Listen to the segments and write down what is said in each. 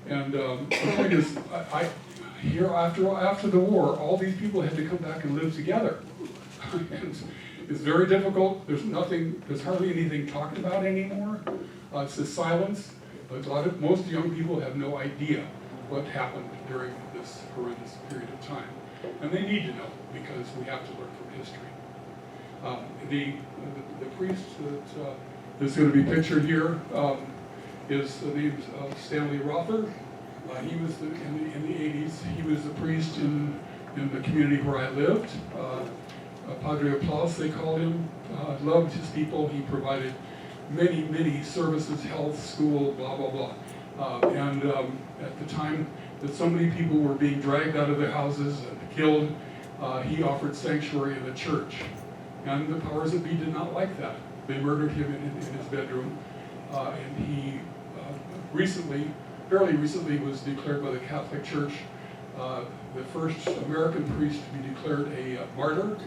And the point is, here after the war, all these people had to come back and live together. And it's very difficult. There's hardly anything talked about anymore. It's the silence. Most young people have no idea what happened during this horrendous period of time. And they need to know, because we have to learn from history. The priest that's going to be pictured here is the name Stanley Rother. He was in the 80s. He was a priest in the community where I lived. Padre Aplaus, they called him. Loved his people. He provided many services, health, school, blah, blah, blah. And at the time that so many people were being dragged out of their houses and killed, he offered sanctuary in the church. And the powers that be did not like that. They murdered him in his bedroom. And he fairly recently was declared by the Catholic Church the first American priest to be declared a martyr.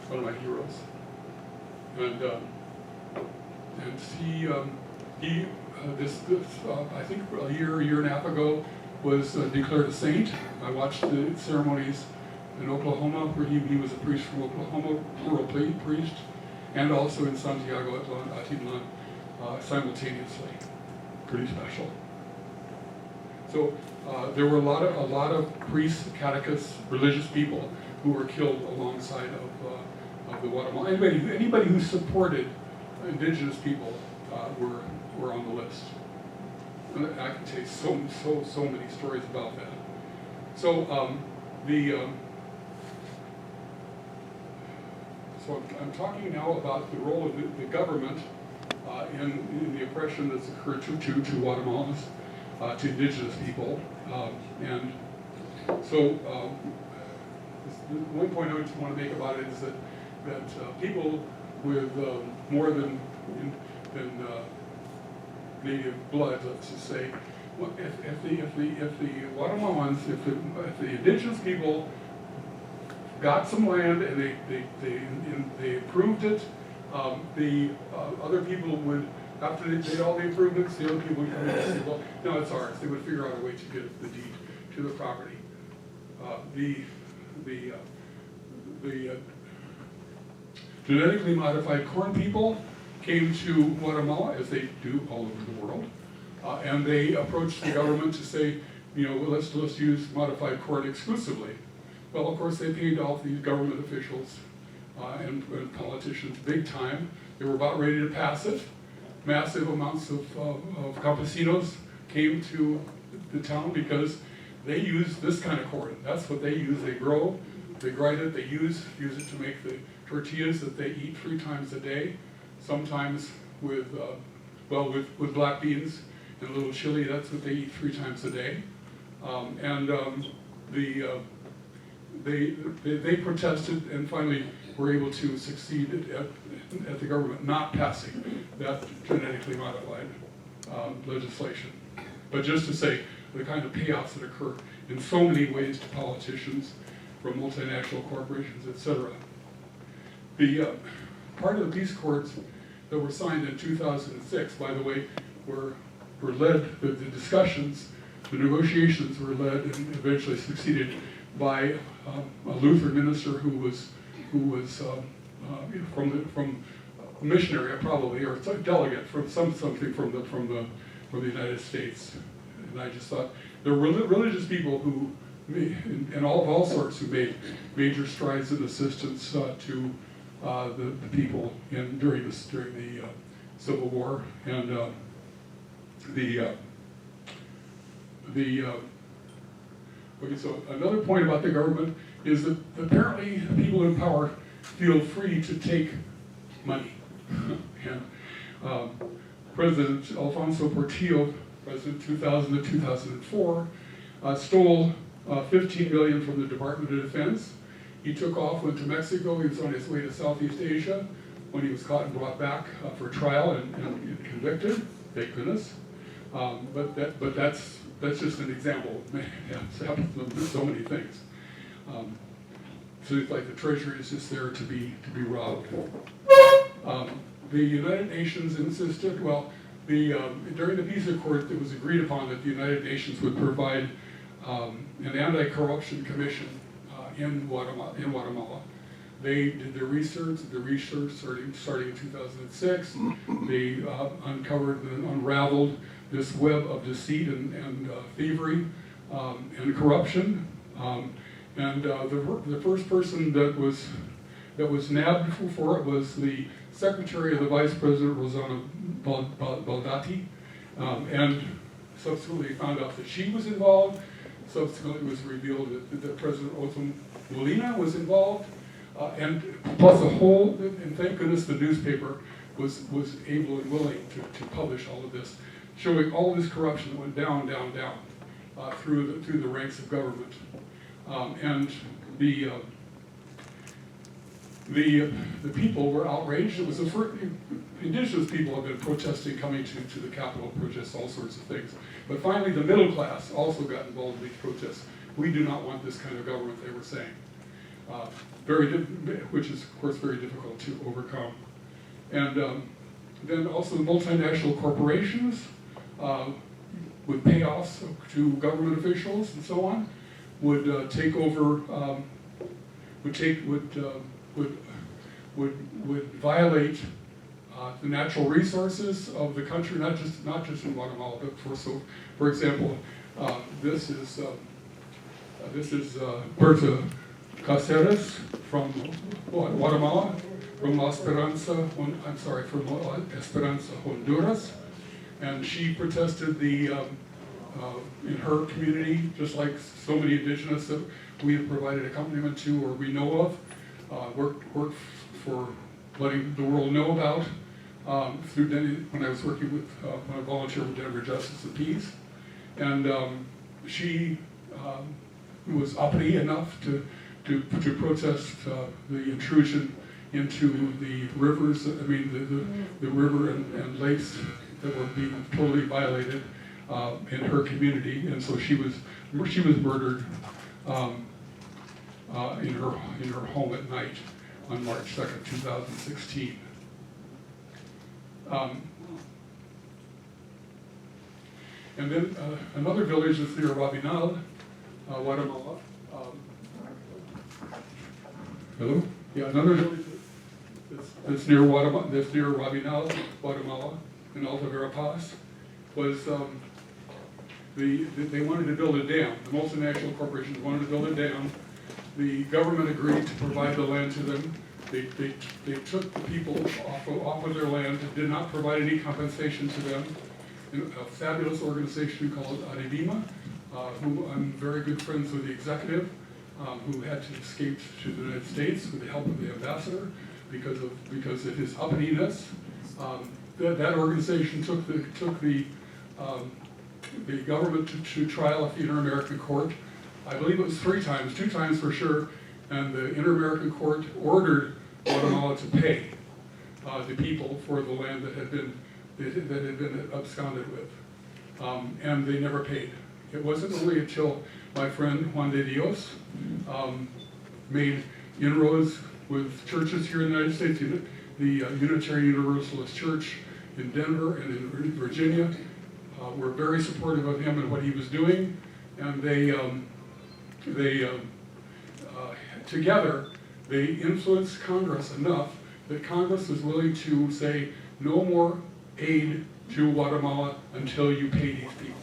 One of my heroes. And he I think a year and a half ago, was declared a saint. I watched the ceremonies in Oklahoma, where he was a priest from Oklahoma, rural priest, and also in Santiago, Atitlan, simultaneously. Pretty special. So there were a lot of priests, catechists, religious people who were killed alongside of the Guatemala. Anybody who supported indigenous people were on the list. And I can tell you so many stories about that. So So I'm talking now about the role of the government in the oppression that's occurred to Guatemalans, to indigenous people. And so one point I just want to make about it is that people with more than native blood, let's just say, if the Guatemalans, if the indigenous people got some land and they improved it, the other people would, after they did all the improvements, the other people would come in and say, well, no, it's ours. They would figure out a way to get the deed to the property. The genetically modified corn people came to Guatemala, as they do all over the world, and they approached the government to say, well, let's use modified corn exclusively. Well, of course, they paid off these government officials and politicians big time. They were about ready to pass it. Massive amounts of campesinos came to the town because they use this kind of corn. That's what they use. They grow, they grind it, they use it to make the tortillas that they eat 3 times a day. Sometimes with black beans and a little chili. That's what they eat 3 times a day. They protested and finally were able to succeed at the government not passing that genetically modified legislation. But just to say the kind of payoffs that occur in so many ways to politicians, from multinational corporations, etc. The part of the peace accords that were signed in 2006, by the way, were led, the discussions, the negotiations were led and eventually succeeded by a Lutheran minister who was from a missionary probably, or a delegate from something from the United States. And I just thought there were religious people who, and all sorts, who made major strides in assistance to the people during the Civil War. And okay, so another point about the government is that apparently people in power feel free to take money. And President Alfonso Portillo, President 2000 to 2004, stole $15 million from the Department of Defense. He took off, went to Mexico. He was on his way to Southeast Asia when he was caught and brought back for trial and convicted. Thank goodness. But that's just an example. It's happened to so many things. So it's like the treasury is just there to be robbed. The United Nations insisted, well, During the peace accord, it was agreed upon that the United Nations would provide an anti-corruption commission in Guatemala. They did their research starting in 2006. They uncovered and unraveled this web of deceit and thievery and corruption. The first person that was nabbed for it was the secretary of the Vice President, Rosana Baldati, and subsequently found out that she was involved. Subsequently, it was revealed that President Otto Molina was involved, and plus and thank goodness the newspaper was able and willing to publish all of this, showing all this corruption that went down through the ranks of government, and the people were outraged. It was the first, indigenous people have been protesting, coming to the Capitol, protest all sorts of things. But finally, the middle class also got involved in these protests. We do not want this kind of government, they were saying. Which is, of course, very difficult to overcome. And then also the multinational corporations with payoffs to government officials and so on would take over, would violate the natural resources of the country, not just in Guatemala, but for example, this is Berta Cáceres from Guatemala, from Esperanza, Honduras, and she protested in her community, just like so many indigenous that we have provided accompaniment to or we know of, worked for letting the world know about when I was working with, when I volunteered with Denver Justice of Peace. And she was uppity enough to protest the intrusion into the rivers, the river and lakes that were being totally violated in her community. And so she was murdered in her home at night on March 2nd, 2016. And then another village that's near Rabinal, Guatemala. Hello? Yeah, another village that's near Rabinal, Guatemala, in Alta Verapaz, was they wanted to build a dam. The multinational corporations wanted to build a dam. The government agreed to provide the land to them. They took the people off of their land, did not provide any compensation to them. A fabulous organization called Adivima, who I'm very good friends with the executive, who had to escape to the United States with the help of the ambassador because of his uppityness. That organization took the government to trial at the Inter-American Court. I believe it was 3 times, 2 times for sure, and the Inter-American Court ordered Guatemala to pay the people for the land that had been absconded with, and they never paid. It wasn't only until my friend Juan de Dios made inroads with churches here in the United States, the Unitarian Universalist Church in Denver and in Virginia were very supportive of him and what he was doing, and together they influenced Congress enough that Congress was willing to say no more aid to Guatemala until you pay these people.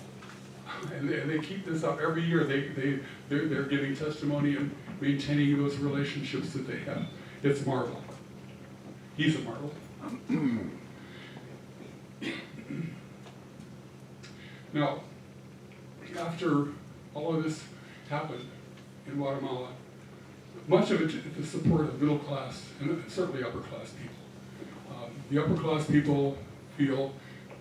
And they keep this up every year. They're giving testimony and maintaining those relationships that they have. It's a marvel. He's a marvel. Now, after all of this happened in Guatemala, much of it the support of middle class and certainly upper class people. The upper class people feel,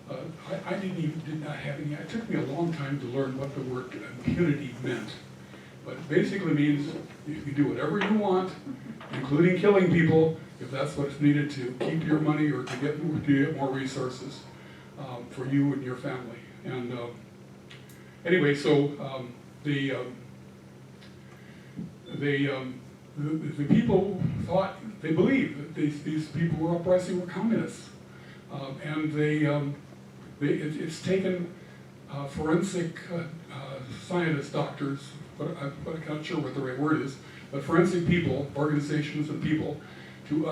I did not have any, it took me a long time to learn what the word impunity meant. But it basically means you can do whatever you want, including killing people, if that's what's needed to keep your money or to get more resources for you and your family. And anyway, so the people thought, they believed that these people were uprising were communists. And it's taken forensic scientists, doctors, but I'm not sure what the right word is, but forensic people, organizations and people, to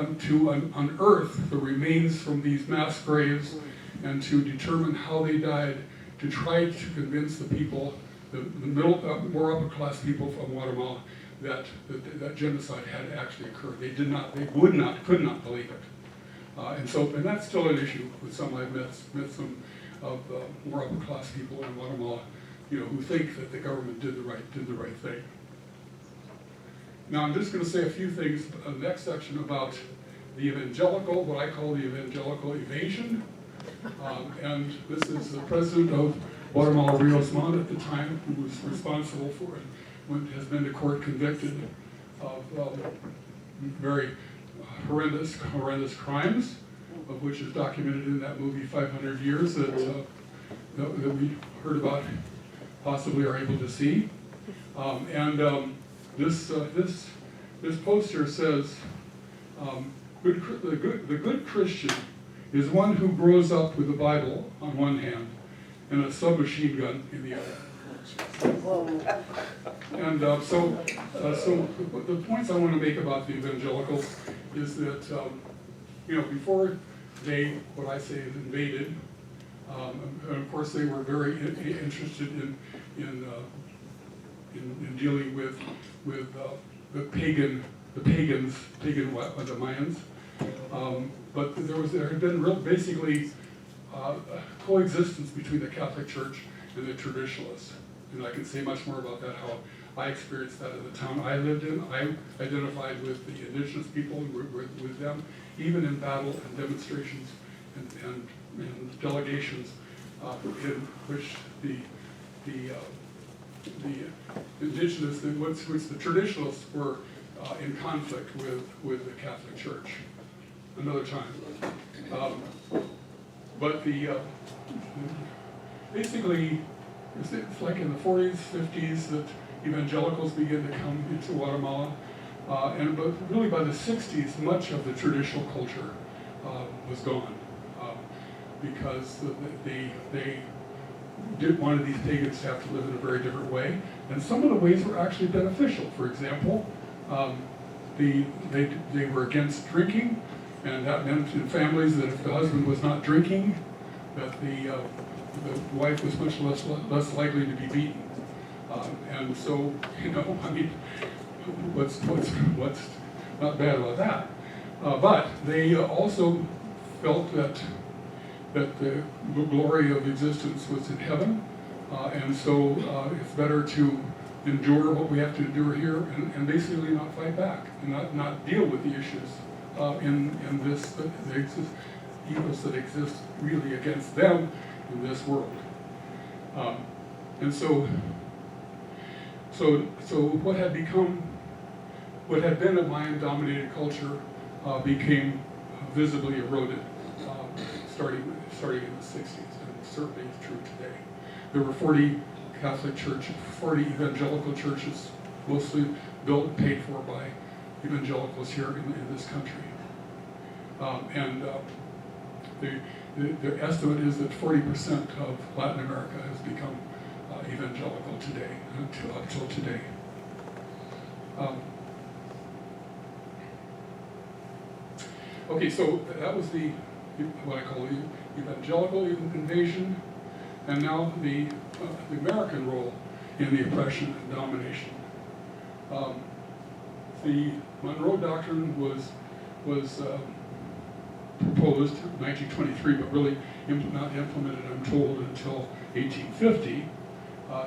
unearth the remains from these mass graves and to determine how they died, to try to convince the people, the middle, more upper class people from Guatemala, that genocide had actually occurred. They did not, they would not, could not believe it. And that's still an issue with some. I've met some of more upper class people in Guatemala, who think that the government did the right thing. Now I'm just going to say a few things in the next section about the evangelical, what I call the evangelical evasion. And this is the president of Guatemala, Rios Montt at the time, who was responsible for it, has been to court convicted of very horrendous crimes, of which is documented in that movie 500 Years that we heard about, possibly are able to see. This poster says, the good Christian is one who grows up with the Bible on one hand and a submachine gun in the other. And so the points I want to make about the evangelicals is that before they, what I say is invaded, and of course they were very interested in dealing with the pagans, the Mayans. But there had been basically coexistence between the Catholic Church and the traditionalists. And I can say much more about that, how I experienced that in the town I lived in. I identified with the indigenous people, with them, even in battle and demonstrations and delegations in which the indigenous, which the traditionalists were in conflict with the Catholic Church. Another time. But basically, it's like in the 40s, 50s that evangelicals began to come into Guatemala, but really by the 60s, much of the traditional culture was gone because they wanted these pagans to have to live in a very different way, and some of the ways were actually beneficial. For example, they were against drinking, and that meant in families that if the husband was not drinking, that the wife was much less likely to be beaten. And so, what's not bad about that? But they also felt that the glory of existence was in heaven, and so it's better to endure what we have to endure here and basically not fight back and not deal with the issues in this evils that exist really against them in this world. And so what had been a Mayan-dominated culture became visibly eroded, starting in the 60s, and certainly is true today. There were 40 Catholic churches, 40 evangelical churches, mostly built and paid for by evangelicals here in this country. The estimate is that 40% of Latin America has become evangelical today, up till today. Okay, so that was what I call the evangelical invasion, and now the American role in the oppression and domination. The Monroe Doctrine was proposed in 1923, but really not implemented, I'm told, until 1850.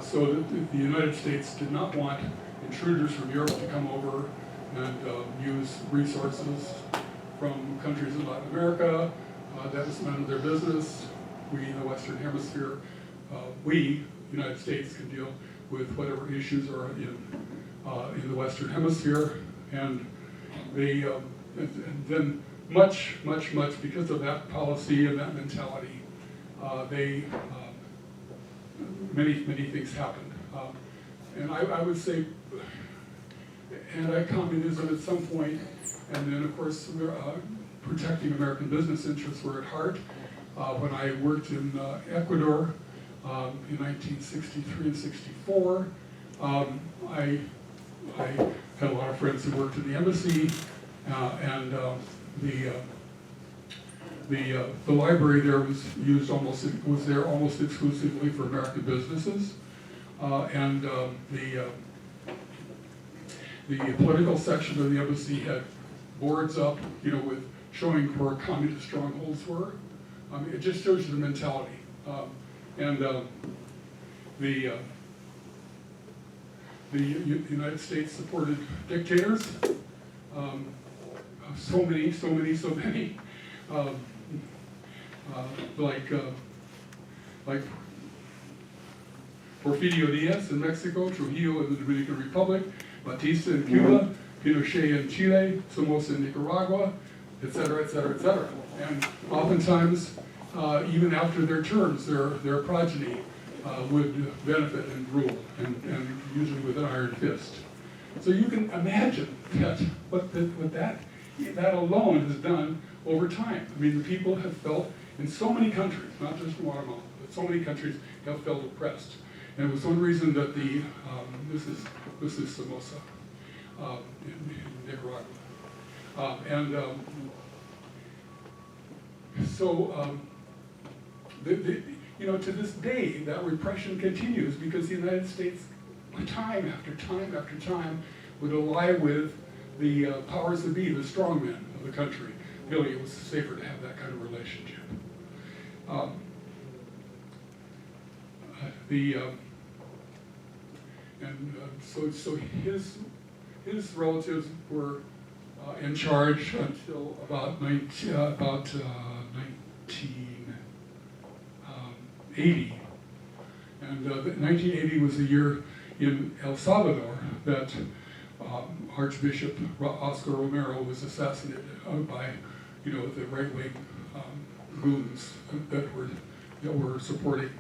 So that the United States did not want intruders from Europe to come over and use resources from countries in Latin America. That was none of their business. We in the Western Hemisphere, we, United States, can deal with whatever issues are in the Western Hemisphere, and they and then much because of that policy and that mentality, many things happened, and I would say anti-communism at some point, and then of course protecting American business interests were at heart. When I worked in Ecuador in 1963 and 64, I had a lot of friends who worked in the embassy, and the library there was there almost exclusively for American businesses, and the political section of the embassy had boards up, with showing where communist strongholds were. It just shows you the mentality. The United States supported dictators. So many. Like Porfirio Diaz in Mexico, Trujillo in the Dominican Republic, Batista in Cuba, Pinochet in Chile, Somoza in Nicaragua, etc., etc., etc. And oftentimes, even after their terms, their progeny would benefit and rule, and usually with an iron fist. So you can imagine that what that alone has done over time. I mean, the people have felt in so many countries, not just in Guatemala, but so many countries have felt oppressed. And it was one reason that this is Somoza in Nicaragua. To this day, that repression continues because the United States, time after time after time, would ally with the powers that be, the strongmen of the country, feeling it was safer to have that kind of relationship. So his relatives were in charge until about 1980. And 1980 was the year in El Salvador that Archbishop Oscar Romero was assassinated by, the right-wing goons that were supporting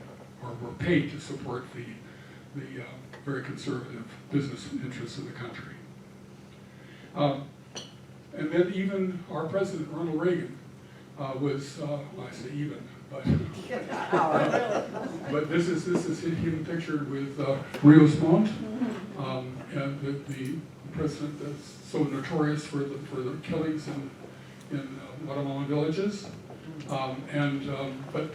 or were paid to support the very conservative business interests of the country. And then even our president, Ronald Reagan, was, I say even, but but this is him pictured with Rios Montt, and the president that's so notorious for the killings in Guatemalan villages, but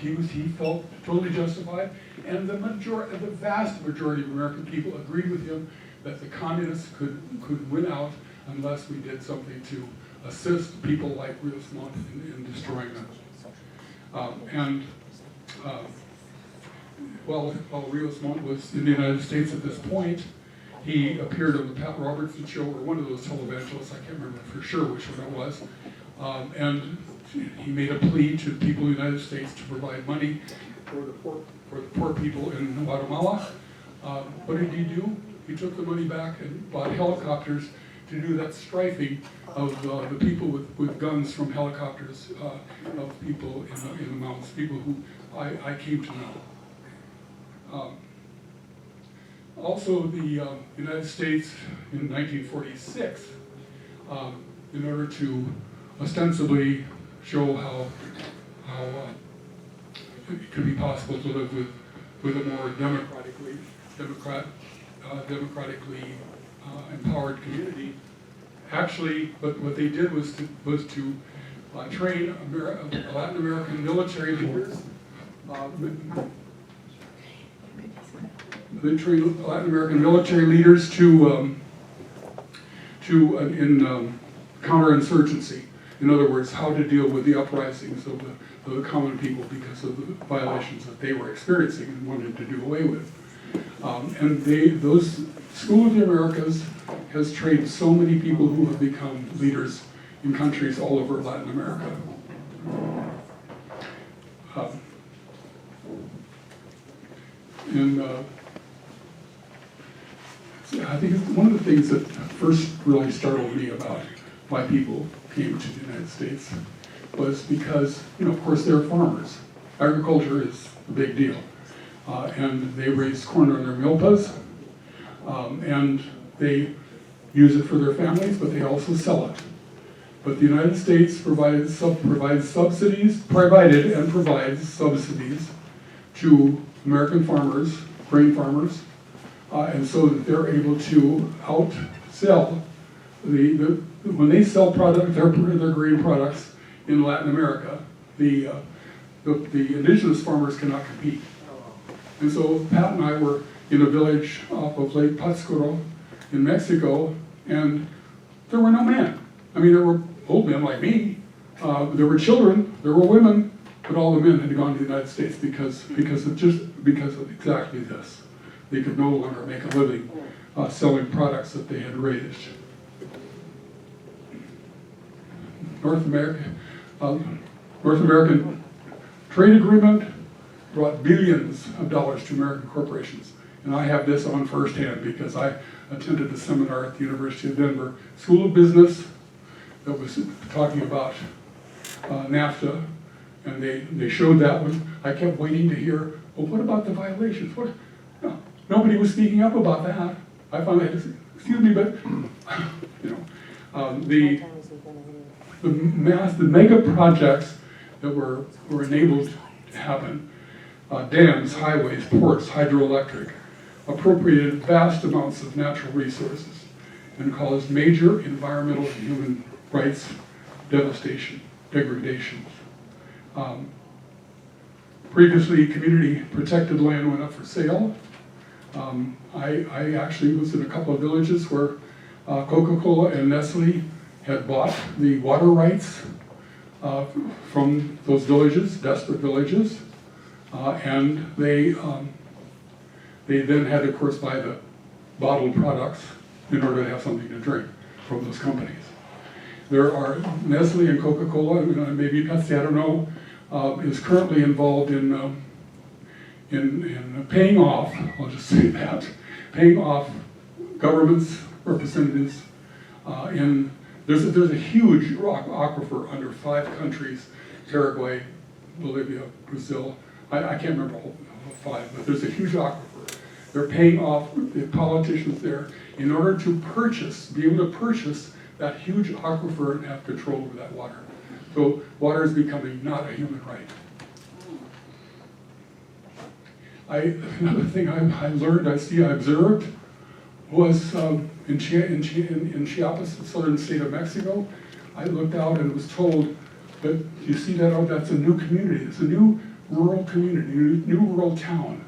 he felt totally justified, and the vast majority of American people agreed with him that the communists could win out unless we did something to assist people like Rios Montt in destroying them. While Rios Montt was in the United States at this point, he appeared on the Pat Robertson show, or one of those televangelists, I can't remember for sure which one it was, and he made a plea to the people of the United States to provide money for the poor people in Guatemala. What did he do? He took the money back and bought helicopters to do that strafing of the people with guns from helicopters of people in the mountains, people who I came to know. Also, the United States in 1946, in order to ostensibly show how it could be possible to live with a more democratically empowered community. Actually, what they did was to train Latin American military leaders. They trained Latin American military leaders in counterinsurgency. In other words, how to deal with the uprisings of the common people because of the violations that they were experiencing and wanted to do away with. And those School of the Americas has trained so many people who have become leaders in countries all over Latin America. I think one of the things that first really startled me about why people came to the United States was because, of course, they're farmers. Agriculture is a big deal. And they raise corn on their milpas, and they use it for their families, but they also sell it. But the United States provided and provides subsidies to American farmers, grain farmers, and so that they're able to outsell when they sell their grain products in Latin America, the indigenous farmers cannot compete. And so Pat and I were in a village off of Lake Pátzcuaro in Mexico, and there were no men. I mean, there were old men like me, there were children, there were women, but all the men had gone to the United States because of exactly this. They could no longer make a living selling products that they had raised. North American trade agreement brought billions of dollars to American corporations. And I have this on firsthand because I attended a seminar at the University of Denver School of Business that was talking about NAFTA, and they showed that one. I kept waiting to hear, well, what about the violations? No, nobody was speaking up about that. I finally had to, excuse me, but the mega projects that were enabled to happen, dams, highways, ports, hydroelectric, appropriated vast amounts of natural resources and caused major environmental and human rights degradations. Previously, community protected land went up for sale. I actually was in a couple of villages where Coca-Cola and Nestle had bought the water rights from those villages, desperate villages, and they then had to, of course, buy the bottled products in order to have something to drink from those companies. There are Nestle and Coca-Cola, maybe Pepsi, I don't know, is currently involved in paying off, I'll just say that, paying off governments, representatives, there's a huge rock aquifer under 5 countries, Paraguay, Bolivia, Brazil, I can't remember all 5, but there's a huge aquifer. They're paying off the politicians there in order to be able to purchase that huge aquifer and have control over that water. So water is becoming not a human right. Another thing I learned, I observed, was in Chiapas, the southern state of Mexico. I looked out and was told that, you see that, oh, that's a new community. It's a new rural community, new rural town.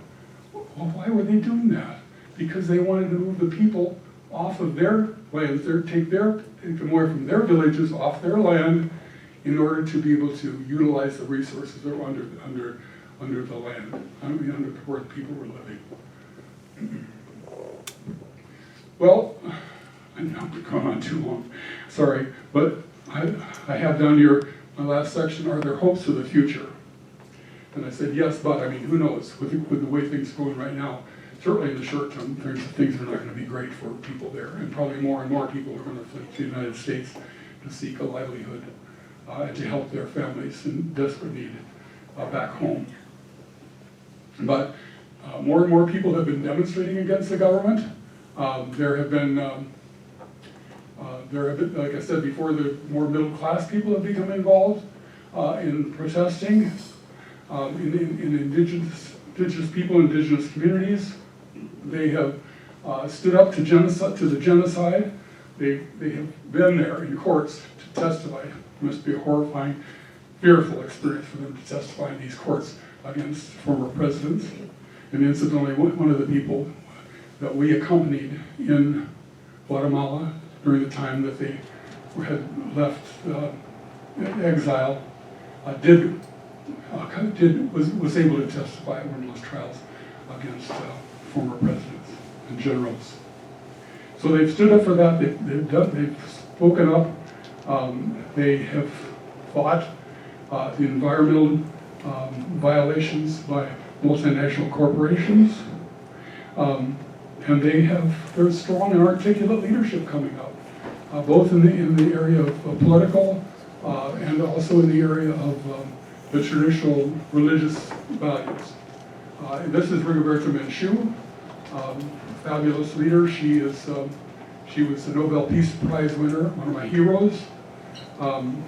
Well, why were they doing that? Because they wanted to move the people off of their lands, take them away from their villages, off their land, in order to be able to utilize the resources that were under the land, under where the people were living. Well, I know we've gone on too long, sorry, but I have down here, my last section, are there hopes for the future? And I said, yes, but, I mean, who knows, with the way things are going right now, certainly in the short term, things are not going to be great for people there, and probably more and more people are going to flee to the United States to seek a livelihood and to help their families in desperate need back home. But more and more people have been demonstrating against the government. There have been, like I said before, the more middle class people have become involved in protesting. In indigenous people, indigenous communities, they have stood up to the genocide. They have been there in courts to testify. It must be a horrifying, fearful experience for them to testify in these courts against former presidents. And incidentally, one of the people that we accompanied in Guatemala during the time that they had left exile was able to testify at one of those trials against former presidents and generals. So they've stood up for that. They've spoken up. They have fought the environmental violations by multinational corporations, and there's strong and articulate leadership coming up, both in the area of political and also in the area of the traditional religious values. This is Rigoberta Menchú, fabulous leader. She was a Nobel Peace Prize winner, one of my heroes.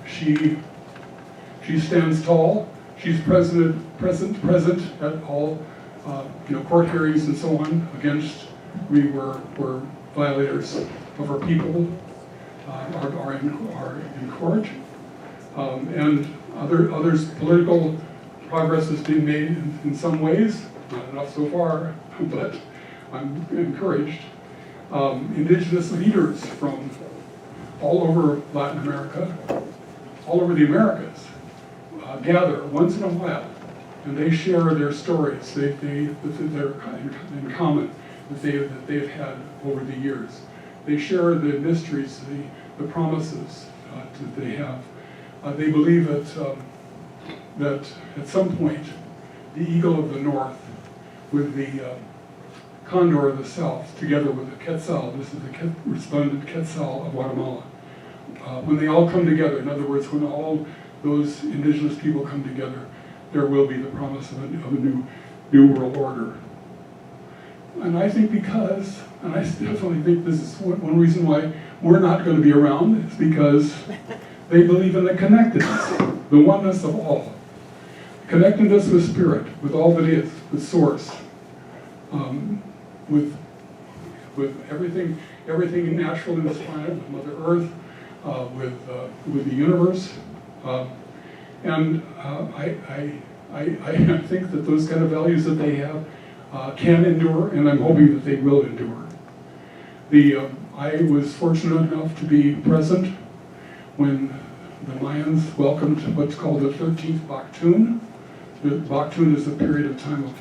She stands tall. She's present at all court hearings and so on against we were violators of our people are in court, and others political progress has been made in some ways, not enough so far, but I'm encouraged. Indigenous leaders from all over Latin America, all over the Americas, gather once in a while, and they share their stories. They're in common that they've had over the years. They share the mysteries, the promises that they have. They believe that at some point, the eagle of the north with the condor of the south, together with the quetzal, this is the resplendent quetzal of Guatemala. When they all come together, in other words, when all those indigenous people come together, there will be the promise of a new world order. And I think and I definitely think this is one reason why we're not going to be around, is because they believe in the connectedness, the oneness of all. Connectedness with spirit, with all that is, with source, with everything natural in this planet, with Mother Earth, with the universe. And I think that those kind of values that they have can endure, and I'm hoping that they will endure. I was fortunate enough to be present when the Mayans welcomed what's called the 13th Baktun. The Baktun is a period of time of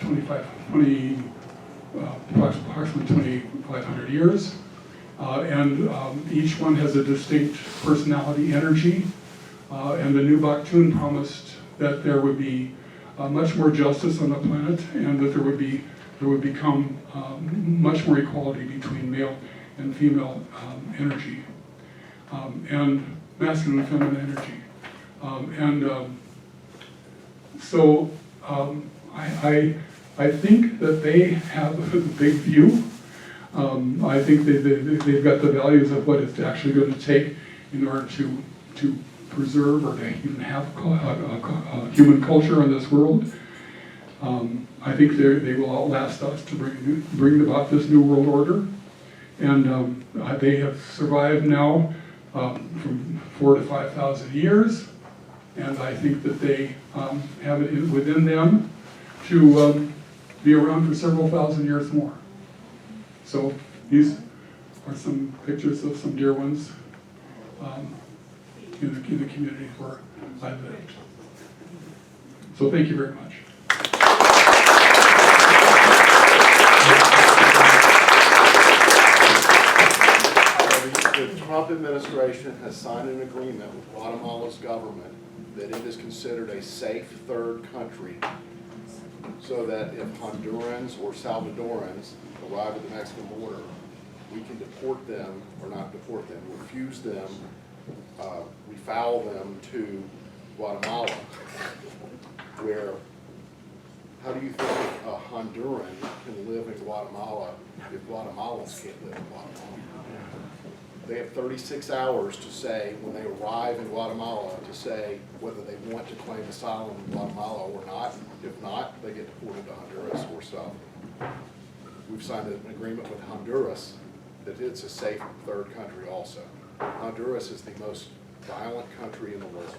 approximately 2,500 years. And each one has a distinct personality, energy. And the new Baktun promised that there would be much more justice on the planet, and that there would become much more equality between male and female energy, and masculine and feminine energy. So I think that they have a big view. I think they've got the values of what it's actually going to take in order to preserve or to even have human culture in this world. I think they will outlast us to bring about this new world order. And they have survived now from 4,000 to 5,000 years. And I think that they have it within them to be around for several thousand years more. So these are some pictures of some dear ones in the community where I lived. So thank you very much. The Trump administration has signed an agreement with Guatemala's government that it is considered a safe third country, so that if Hondurans or Salvadorans arrive at the Mexican border, we can deport them, or not deport them, refuse them, refoul them to Guatemala, where, how do you think a Honduran can live in Guatemala if Guatemalans can't live in Guatemala? They have 36 hours to say, when they arrive in Guatemala, to say whether they want to claim asylum in Guatemala or not. If not, they get deported to Honduras or Salvador. We've signed an agreement with Honduras that it's a safe third country also. Honduras is the most violent country in the world.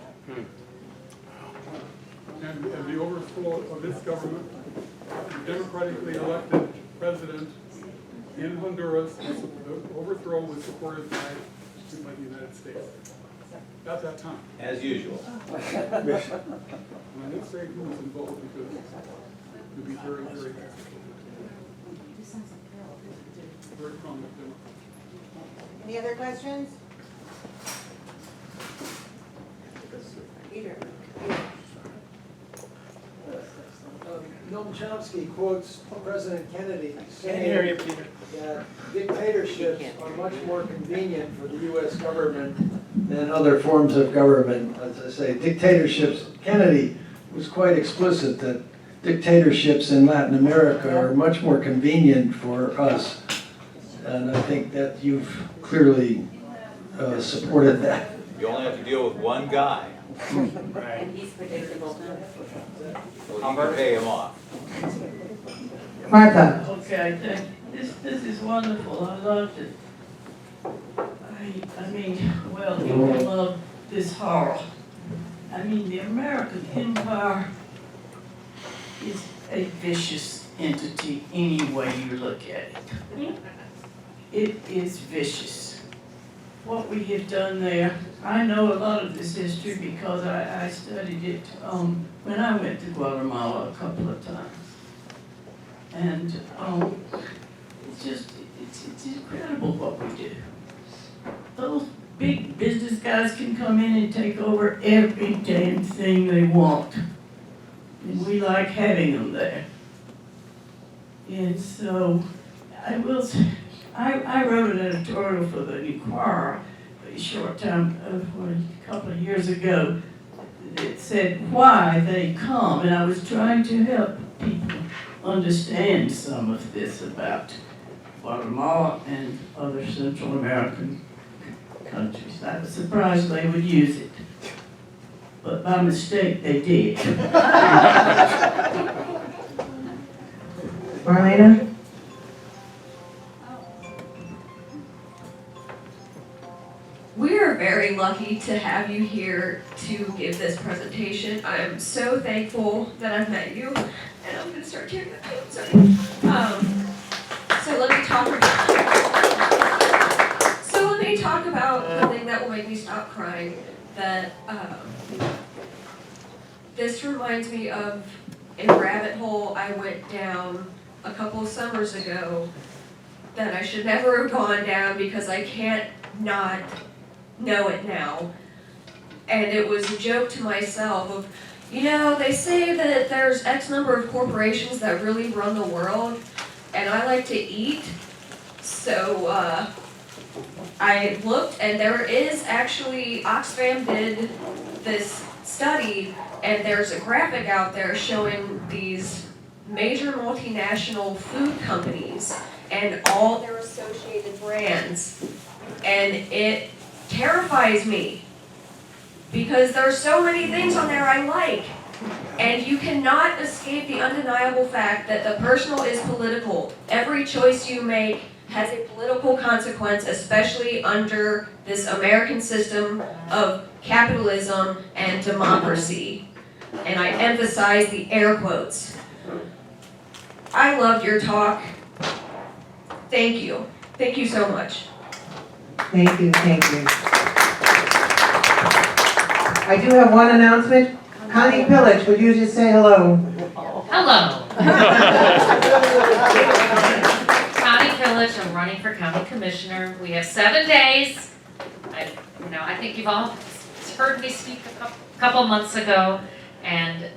And the overthrow of this government, the democratically elected president in Honduras, the overthrow was supported by the United States at that time. As usual. And I didn't say who was involved because it would be very, very bad. Very prominent Democrat. Any other questions? Peter. Noam Chomsky quotes President Kennedy Can't hear you, saying Peter. that dictatorships are much more convenient for the U.S. government than other forms of government. As I say, dictatorships, Kennedy was quite explicit that dictatorships in Latin America are much more convenient for us. And I think that you've clearly supported that. You only have to deal with one guy, Right. And he's predictable. so you can pay him off. Martha? Okay, this is wonderful, I loved it. I mean, well, people love this horror. I mean, the American empire is a vicious entity any way you look at it. It is vicious. What we have done there, I know a lot of this history because I studied it when I went to Guatemala a couple of times. And it's incredible what we do. Those big business guys can come in and take over every damn thing they want. And we like having them there. And so, I will say, I wrote an editorial for the Inquirer a short time, a couple of years ago. It said why they come, and I was trying to help people understand some of this about Guatemala and other Central American countries. I was surprised they would use it, but by mistake they did. Marlena? We are very lucky to have you here to give this presentation. I'm so thankful that I've met you, and I'm gonna start tearing up. Sorry. So let me talk about the thing that will make me stop crying. That this reminds me of a rabbit hole I went down a couple of summers ago that I should never have gone down because I can't not know it now. And it was a joke to myself of, you know, they say that there's X number of corporations that really run the world, and I like to eat, so I looked, and there is actually, Oxfam did this study, and there's a graphic out there showing these major multinational food companies and all their associated brands, and it terrifies me because there's so many things on there I like, and you cannot escape the undeniable fact that the personal is political. Every choice you make has a political consequence, especially under this American system of capitalism and democracy. And I emphasize the air quotes. I loved your talk. Thank you. Thank you so much. Thank you, thank you. I do have one announcement. Connie Pillage, would you just say hello? Hello. Connie Pillage, I'm running for county commissioner. We have 7 days. I think you've all heard me speak a couple months ago, and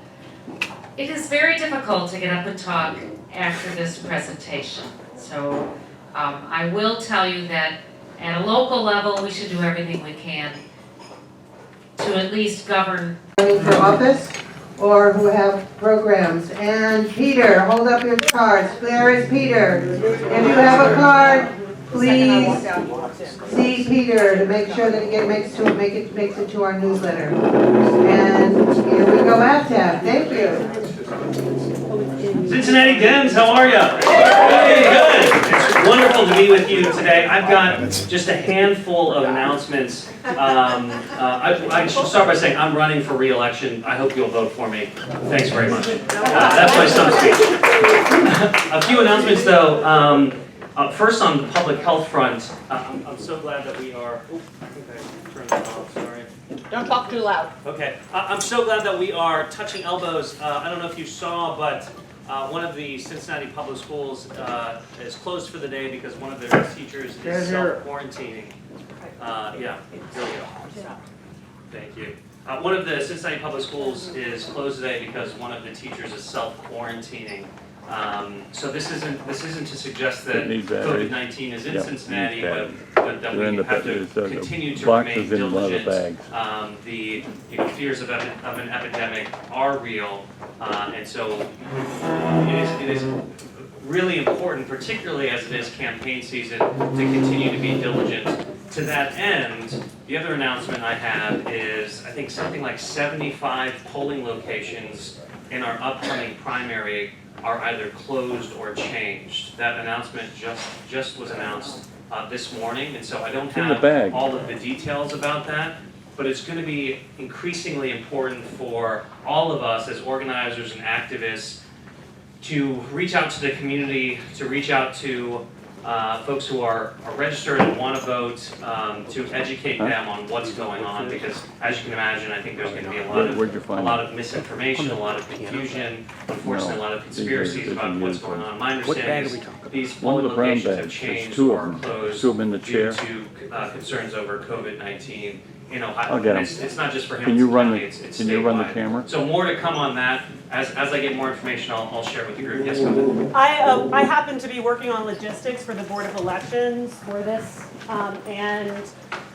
it is very difficult to get up and talk after this presentation. So I will tell you that at a local level, we should do everything we can to at least govern. Running for office or who have programs. And Peter, hold up your cards. There is Peter. If you have a card, please see Peter to make sure that it makes it to our newsletter. And here we go, AFTAB. Thank you. Cincinnati Dems, how are you? Hey, good. It's wonderful to be with you today. I've got just a handful of announcements. I should start by saying I'm running for re-election. I hope you'll vote for me. Thanks very much. That's my stump speech. A few announcements, though. First, on the public health front, I'm so glad that we are. Oh, I think I turned that off. Sorry. Don't talk too loud. Okay, I'm so glad that we are touching elbows. I don't know if you saw, but one of the Cincinnati public schools is closed for the day because one of their teachers is self-quarantining. Yeah, here we go. Thank you. One of the Cincinnati public schools is closed today because one of the teachers is self-quarantining. So this isn't to suggest that COVID-19 is in Cincinnati, but that we have to continue to remain diligent. The fears of an epidemic are real, and so it is really important, particularly as it is campaign season, to continue to be diligent to that end, the other announcement I have is, I think something like 75 polling locations in our upcoming primary are either closed or changed. That announcement just was announced this morning, and so I don't have all of the details about that, but it's going to be increasingly important for all of us as organizers and activists to reach out to the community, to reach out to folks who are registered and want to vote, to educate them on what's going on, because as you can imagine, I think there's going to be a lot of misinformation, a lot of confusion, unfortunately a lot of conspiracies about what's going on. My understanding is these polling locations have changed or closed due to concerns over COVID-19 in Ohio. It's not just for Hamilton County, it's statewide. Can you run the camera? So more to come on that. As I get more information, I'll share with the group. Yes, go ahead. I happen to be working on logistics for the Board of Elections for this, and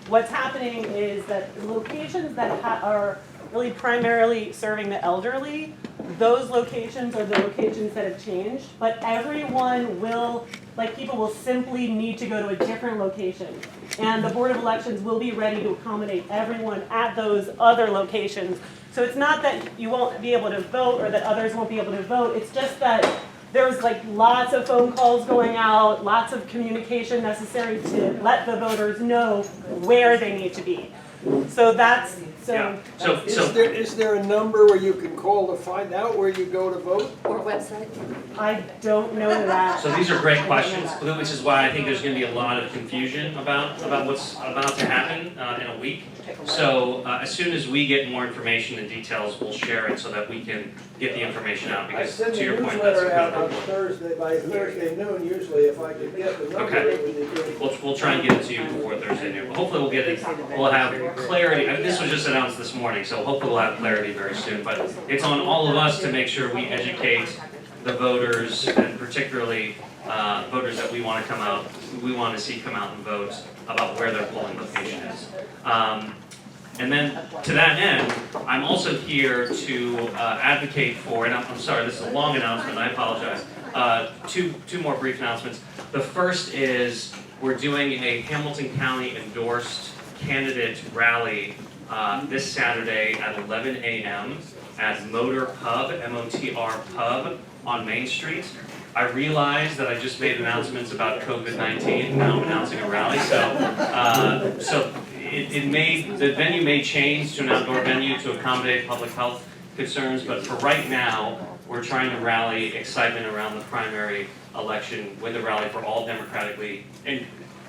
what's happening is that locations that are really primarily serving the elderly, those locations are the locations that have changed, but everyone will, people will simply need to go to a different location. And the Board of Elections will be ready to accommodate everyone at those other locations. So it's not that you won't be able to vote or that others won't be able to vote, it's just that there's lots of phone calls going out, lots of communication necessary to let the voters know where they need to be. So that's, Is there a number where you can call to find out where you go to vote? or website? I don't know that. So these are great questions, which is why I think there's going to be a lot of confusion about what's about to happen in a week. So as soon as we get more information and details, we'll share it so that we can get the information out. Because to your point, that's incredibly important. By Thursday noon, usually, if I could get the number. Okay. We'll try and get it to you before Thursday noon. But hopefully we'll get it. We'll have clarity. This was just announced this morning, so hopefully we'll have clarity very soon. But it's on all of us to make sure we educate the voters, and particularly voters that we want to see come out and vote about where their polling location is. And then to that end, I'm also here to advocate for, and I'm sorry, this is a long announcement, I apologize, two more brief announcements. The first is we're doing a Hamilton County endorsed candidate rally this Saturday at 11 a.m. at Motor Pub, M-O-T-R Pub on Main Street. I realize that I just made announcements about COVID-19, and now I'm announcing a rally, so the venue may change to an outdoor venue to accommodate public health concerns, but for right now, we're trying to rally excitement around the primary election with a rally for all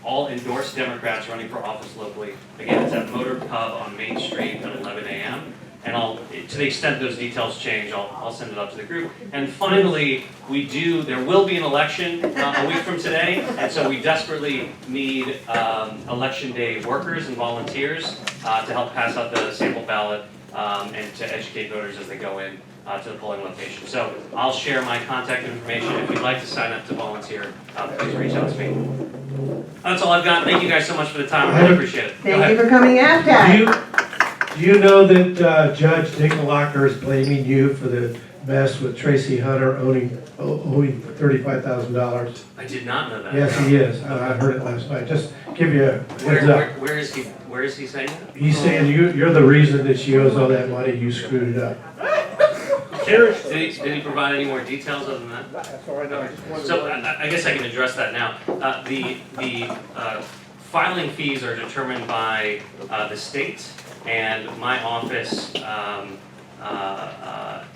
all endorsed Democrats running for office locally. Again, it's at Motor Pub on Main Street at 11 a.m. And to the extent those details change, I'll send it up to the group. And finally, there will be an election a week from today, and so we desperately need election day workers and volunteers to help pass out the sample ballot and to educate voters as they go in to the polling location. So I'll share my contact information. If you'd like to sign up to volunteer, please reach out to me. That's all I've got. Thank you guys so much for the time. I really appreciate it. Thank you for coming out, Do you know that Judge Nickolacker is blaming you for the mess with Tracy Hunter owing $35,000? I did not know that. Yes, he is. I heard it last night. Just give you a heads up. Where is he saying that? He's saying you're the reason that she owes all that money. You screwed it up. Did he provide any more details other than that? That's all right. So I guess I can address that now. The filing fees are determined by the state, and my office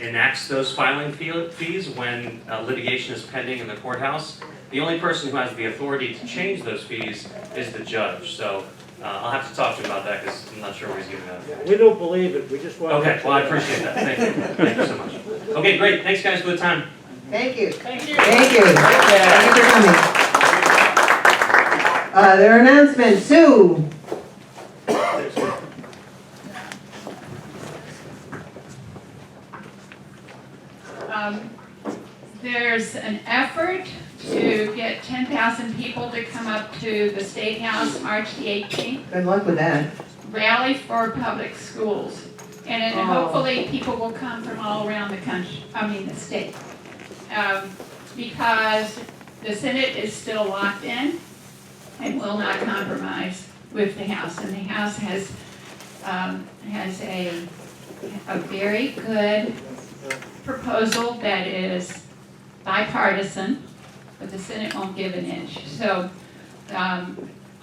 enacts those filing fees when litigation is pending in the courthouse. The only person who has the authority to change those fees is the judge. So I'll have to talk to him about that because I'm not sure where he's giving that. We don't believe it, we just want to. Okay, well, I appreciate that. Thank you. Thank you so much. Okay, great. Thanks, guys, for the time. Thank you. Thank you. Thank you. Thank you for coming. There are announcements. Sue. There's an effort to get 10,000 people to come up to the State House March the 18th. Good luck with that. Rally for public schools. And then hopefully people will come from all around the country, the state. Because the Senate is still locked in and will not compromise with the House, and the House has a very good proposal that is bipartisan, but the Senate won't give an inch. So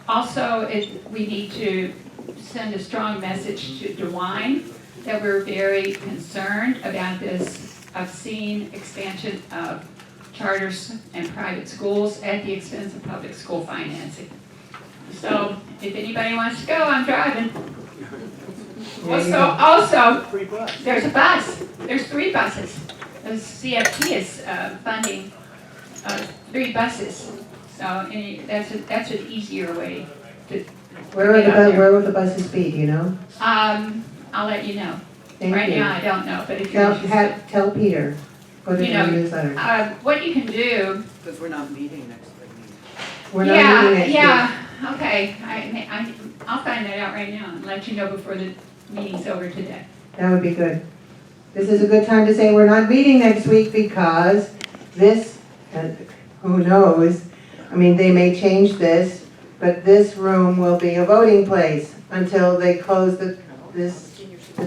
also, we need to send a strong message to DeWine that we're very concerned about this obscene expansion of charters and private schools at the expense of public school financing. So if anybody wants to go, I'm driving. Also, there's a bus. There's 3 buses. The CFT is funding 3 buses. So that's an easier way to. Where will the buses be, do you know? I'll let you know. Thank Right you. now, I don't know, but if you're interested. Tell Peter, put it You in the know, newsletter. What you can do. Because we're not meeting next week. We're not meeting next week. Yeah, okay. I'll find that out right now and let you know before the meeting's over today. That would be good. This is a good time to say we're not meeting next week because this, who knows, I mean, they may change this, but this room will be a voting place until they close the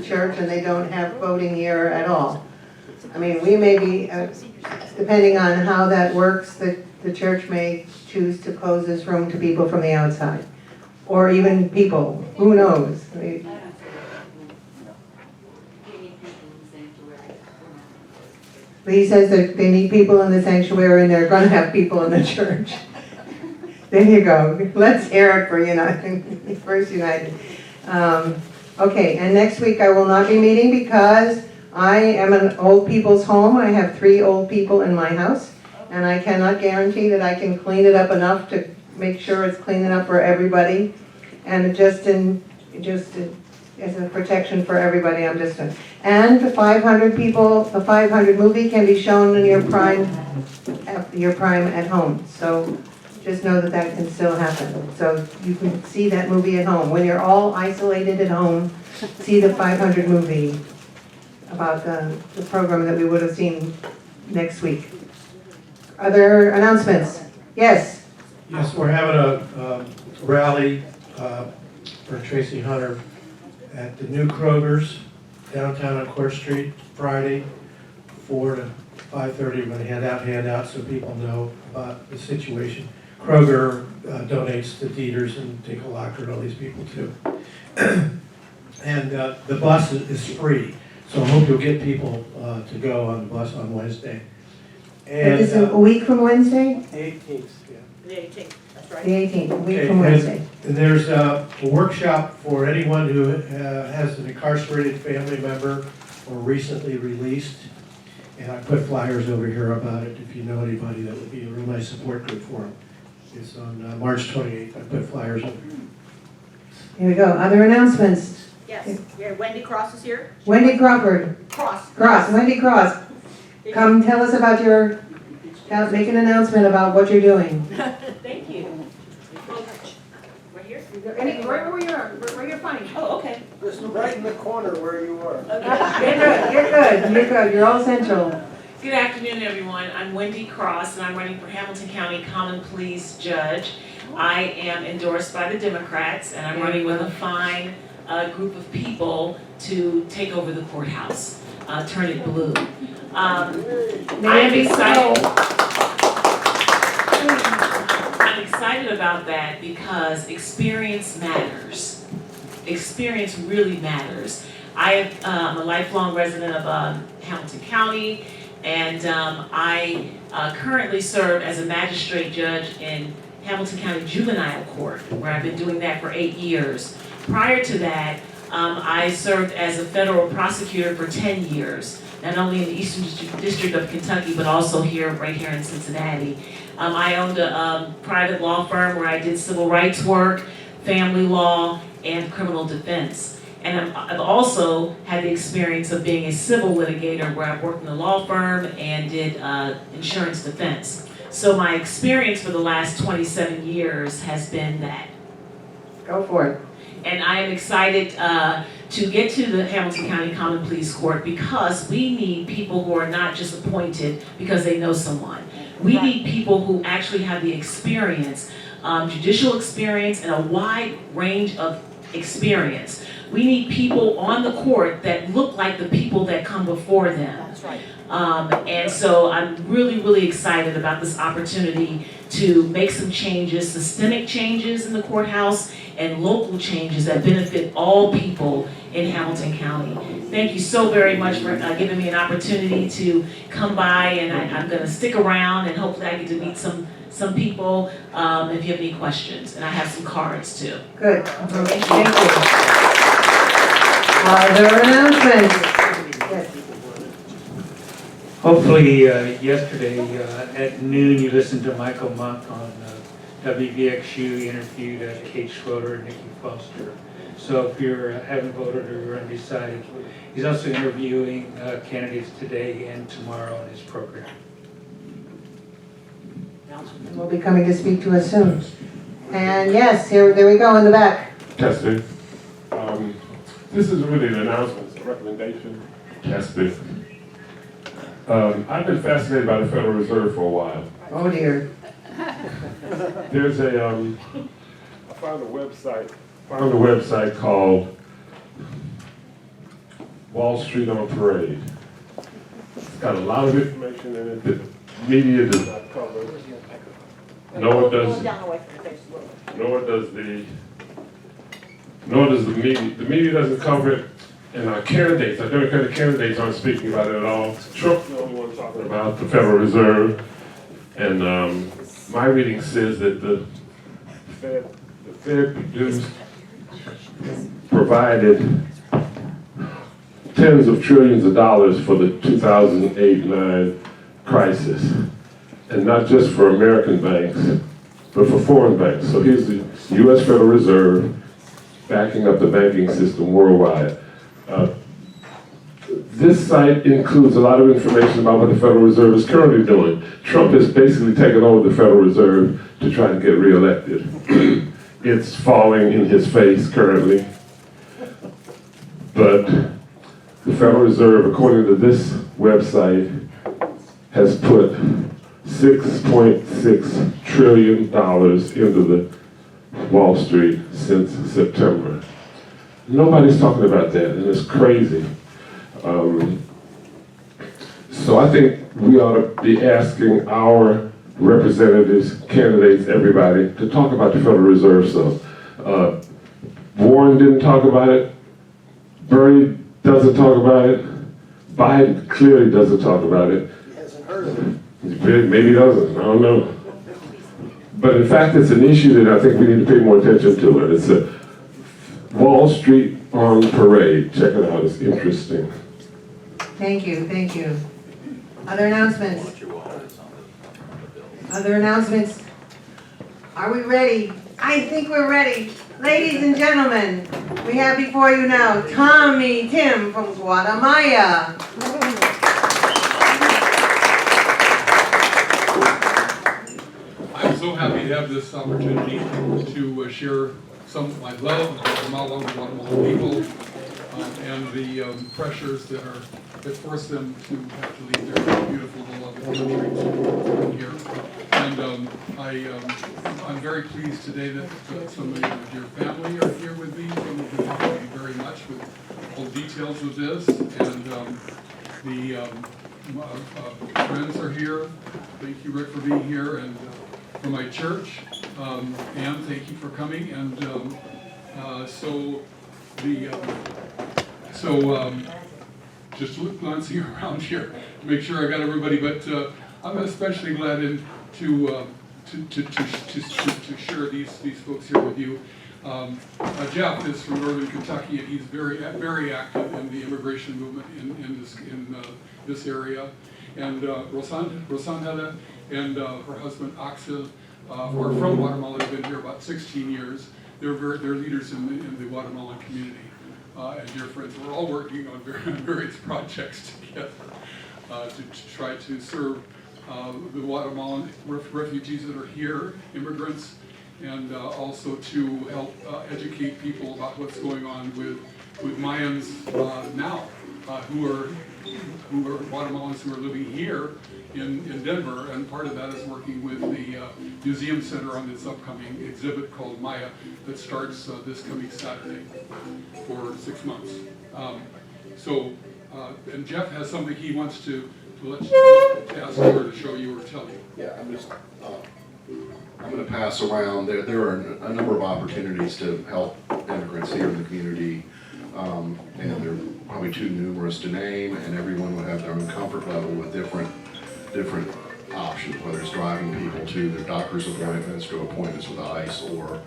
church and they don't have voting here at all. I mean, we may be, depending on how that works, the church may choose to close this room to people from the outside. Or even people, who knows? Lee says that they need people in the sanctuary and they're gonna have people in the church. There you go. Let's hear it for United, First United. Okay, and next week I will not be meeting because I am an old people's home. I have 3 old people in my house, and I cannot guarantee that I can clean it up enough to make sure it's clean enough for everybody. And just as a protection for everybody, I'm just doing. And the 500 people, the 500 movie can be shown in your prime at home. So just know that that can still happen. So you can see that movie at home. When you're all isolated at home, see the 500 movie about the program that we would have seen next week. Other announcements? Yes? Yes, we're having a rally for Tracy Hunter at the new Kroger's downtown on Court Street, Friday, 4 to 5:30. We're going to hand out handouts so people know about the situation. Kroger donates to Dieters and Dinkelhocker and all these people too. And the bus is free, so I hope you'll get people to go on the bus on Wednesday. And Is it a week from Wednesday? 18th, yeah. The 18th, that's right. The 18th, a week Okay, from Wednesday. and there's a workshop for anyone who has an incarcerated family member or recently released. And I put flyers over here about it if you know anybody that would be a real nice support group for them. It's on March 28th. I put flyers over here. Here we go. Other announcements? Yes, yeah, Wendy Cross is here. Wendy Crawford. Cross. Wendy Cross. Come tell us about make an announcement about what you're doing. Thank you. Right here? Where you're fine. Oh, okay. Just right in the corner where you are. You're good. You're all central. Good afternoon, everyone. I'm Wendy Cross, and I'm running for Hamilton County Common Pleas Judge. I am endorsed by the Democrats, and I'm running with a fine group of people to take over the courthouse, turn it blue. I'm excited. I'm excited about that because experience matters. Experience really matters. I'm a lifelong resident of Hamilton County, and I currently serve as a magistrate judge in Hamilton County Juvenile Court, where I've been doing that for 8 years. Prior to that, I served as a federal prosecutor for 10 years, not only in the Eastern District of Kentucky, but also right here in Cincinnati. I owned a private law firm where I did civil rights work, family law, and criminal defense. And I've also had the experience of being a civil litigator where I've worked in a law firm and did insurance defense. So my experience for the last 27 years has been that. Go for it. And I am excited to get to the Hamilton County Common Pleas Court because we need people who are not just appointed because they know someone. We need people who actually have the experience judicial experience, and a wide range of experience. We need people on the court that look like the people that come before them. That's right. And so I'm really, really excited about this opportunity to make some changes, systemic changes in the courthouse and local changes that benefit all people in Hamilton County. Thank you so very much for giving me an opportunity to come by, and I'm gonna stick around and hopefully I get to meet some people if you have any questions. And I have some cards too. Good. Thank you. Other announcements? Yes. Hopefully, yesterday at noon, you listened to Michael Monk on WVXU interviewed Kate Schroeder and Nikki Foster. So if you haven't voted or you're undecided, he's also interviewing candidates today and tomorrow on his program. Will be coming to speak to us soon. And yes, there we go in the back. Testing. This is really an announcement, it's a recommendation. Testing. I've been fascinated by the Federal Reserve for a while. Oh dear. There's I found a website called Wall Street on Parade. It's got a lot of information in it that media does not cover. Nor does the media. The media doesn't cover it, and our candidates, our Democratic candidates, aren't speaking about it at all. Trump's the only one talking about the Federal Reserve, and my reading says that the Fed provided tens of trillions of dollars for the 2008-9 crisis, and not just for American banks, but for foreign banks. So here's the U.S. Federal Reserve backing up the banking system worldwide. This site includes a lot of information about what the Federal Reserve is currently doing. Trump has basically taken over the Federal Reserve to try to get reelected. It's falling in his face currently. But the Federal Reserve, according to this website, has put $6.6 trillion into the Wall Street since September. Nobody's talking about that, and it's crazy. So I think we ought to be asking our representatives, candidates, everybody, to talk about the Federal Reserve some. Warren didn't talk about it. Bernie doesn't talk about it. Biden clearly doesn't talk about it. He hasn't heard of it. Maybe he doesn't, I don't know. But in fact, it's an issue that I think we need to pay more attention to. And it's a Wall Street on Parade. Check it out, it's interesting. Thank you, thank you. Other announcements? Other announcements? Are we ready? I think we're ready. Ladies and gentlemen, we have before you now Tommy Tim from GuataMAYA. I'm so happy to have this opportunity to share some of my love of Guatemala, the Guatemalan people, and the pressures that force them to have to leave their beautiful, beloved country to come here. And I'm very pleased today that some of your family are here with me. Some of you helped me very much with all the details of this, and the friends are here. Thank you, Rick, for being here, and from my church. Ann, thank you for coming. And just glancing around here to make sure I got everybody, but I'm especially glad to share these folks here with you. Jeff is from Northern Kentucky, and he's very active in the immigration movement in this area. And Rosanda and her husband Axel are from Guatemala. They've been here about 16 years. They're leaders in the Guatemalan community. And dear friends, we're all working on various projects together to try to serve the Guatemalan refugees that are here, immigrants, and also to help educate people about what's going on with Mayans now. who are Guatemalans who are living here in Denver, and part of that is working with the Museum Center on this upcoming exhibit called Maya that starts this coming Saturday for 6 months. And Jeff has something he wants to ask you or to show you or tell you. Yeah, I'm going to pass around. There are a number of opportunities to help immigrants here in the community, and they're probably too numerous to name, and everyone would have their own comfort level with different options, whether it's driving people to their doctor's appointments, to appointments with ICE, or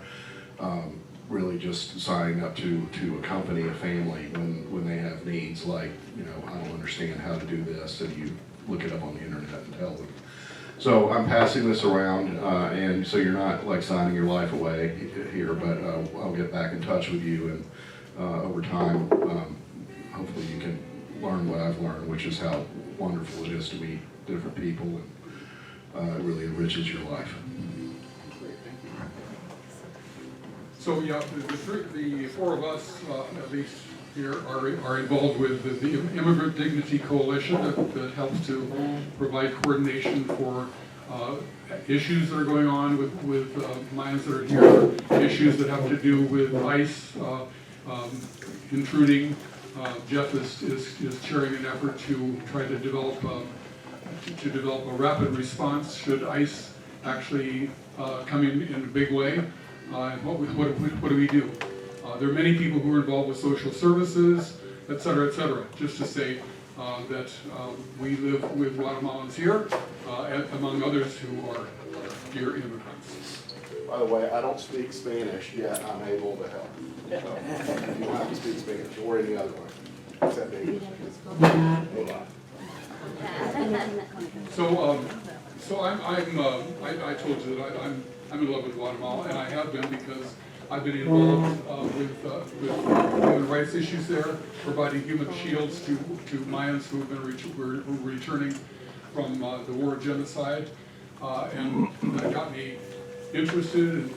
really just signing up to accompany a family when they have needs like, I don't understand how to do this, and you look it up on the internet and tell them. So I'm passing this around, and so you're not like signing your life away here, but I'll get back in touch with you, and over time, hopefully you can learn what I've learned, which is how wonderful it is to meet different people, and it really enriches your life. So yeah, the four of us, at least here, are involved with the Immigrant Dignity Coalition that helps to provide coordination for issues that are going on with Mayans that are here, issues that have to do with ICE intruding. Jeff is chairing an effort to try to develop a rapid response should ICE actually come in a big way. And what do we do? There are many people who are involved with social services, et cetera, just to say that we live with Guatemalans here, among others who are here immigrants. By the way, I don't speak Spanish, yet I'm able to help. So, if you don't have to speak Spanish or any other way, except English. So I told you that I'm in love with Guatemala, and I have been because I've been involved with human rights issues there, providing human shields to Mayans who have been returning from the war of genocide, and that got me interested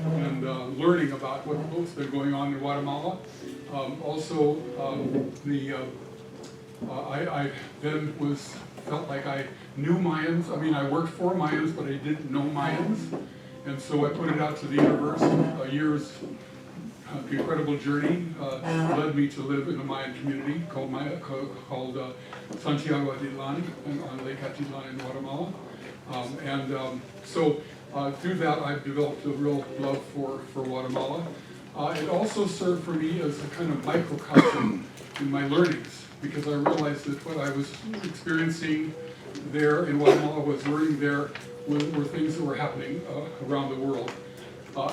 and learning about what's been going on in Guatemala. Also, I then felt like I knew Mayans. I mean, I worked for Mayans, but I didn't know Mayans. And so I put it out to the universe. A year's incredible journey led me to live in a Mayan community called Santiago Atitlan on Lake Atitlan in Guatemala. So through that, I've developed a real love for Guatemala. It also served for me as a kind of microcosm in my learnings, because I realized that what I was experiencing there in Guatemala, learning there, were things that were happening around the world.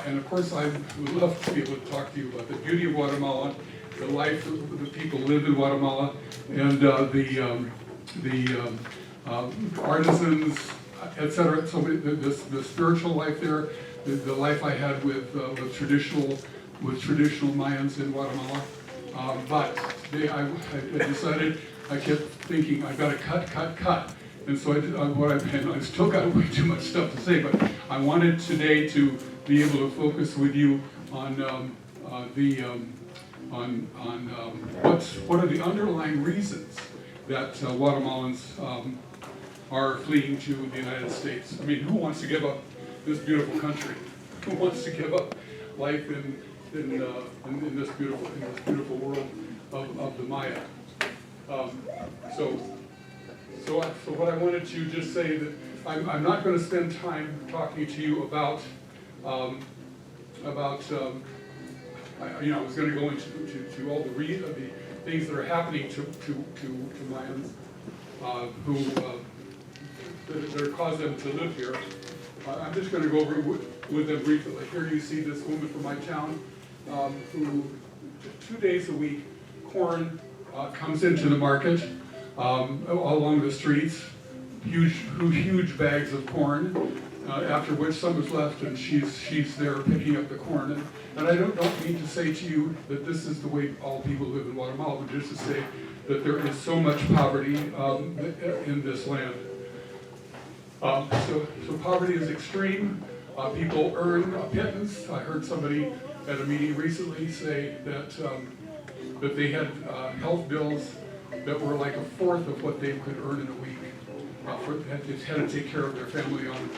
And of course, I would love to be able to talk to you about the beauty of Guatemala, the life that the people live in Guatemala, and the artisans, etc. So the spiritual life there, the life I had with traditional Mayans in Guatemala. But today I decided, I kept thinking, I've got to cut. And so I've still got way too much stuff to say, but I wanted today to be able to focus with you on what are the underlying reasons that Guatemalans are fleeing to the United States. I mean, who wants to give up this beautiful country? Who wants to give up life in this beautiful world of the Maya? So what I wanted to just say that I'm not going to spend time talking to you about I was going to go into all the things that are happening to Mayans who that cause them to live here. I'm just going to go over with them briefly. Like here you see this woman from my town who 2 days a week, corn comes into the market along the streets, huge bags of corn, after which some is left and she's there picking up the corn. And I don't mean to say to you that this is the way all people live in Guatemala, but just to say that there is so much poverty in this land. So poverty is extreme. People earn a pittance. I heard somebody at a meeting recently say that that they had health bills that were like a fourth of what they could earn in a week. They had to take care of their family on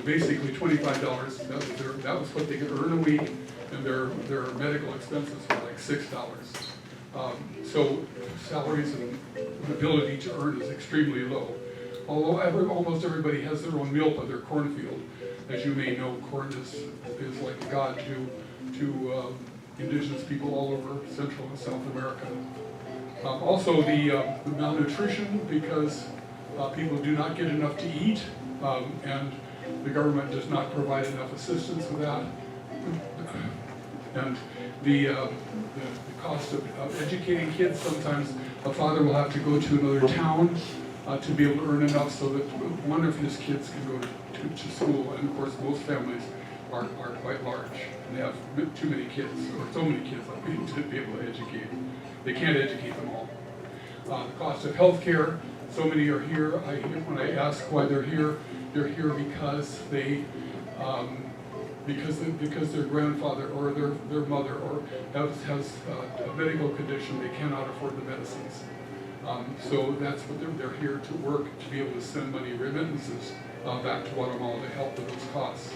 basically $25. That was what they could earn a week, and their medical expenses were like $6. So salaries and ability to earn is extremely low. Although almost everybody has their own milpa, their cornfield. As you may know, corn is like a god to indigenous people all over Central and South America. Also the malnutrition, because people do not get enough to eat, and the government does not provide enough assistance with that. And the cost of educating kids, sometimes a father will have to go to another town to be able to earn enough so that one of his kids can go to school. And of course, most families are quite large, and they have too many kids, or so many kids to be able to educate. They can't educate them all. The cost of health care, so many are here. When I ask why they're here because they because their grandfather or their mother or has a medical condition, they cannot afford the medicines. So that's what they're here to work, to be able to send money remittances back to Guatemala to help with those costs.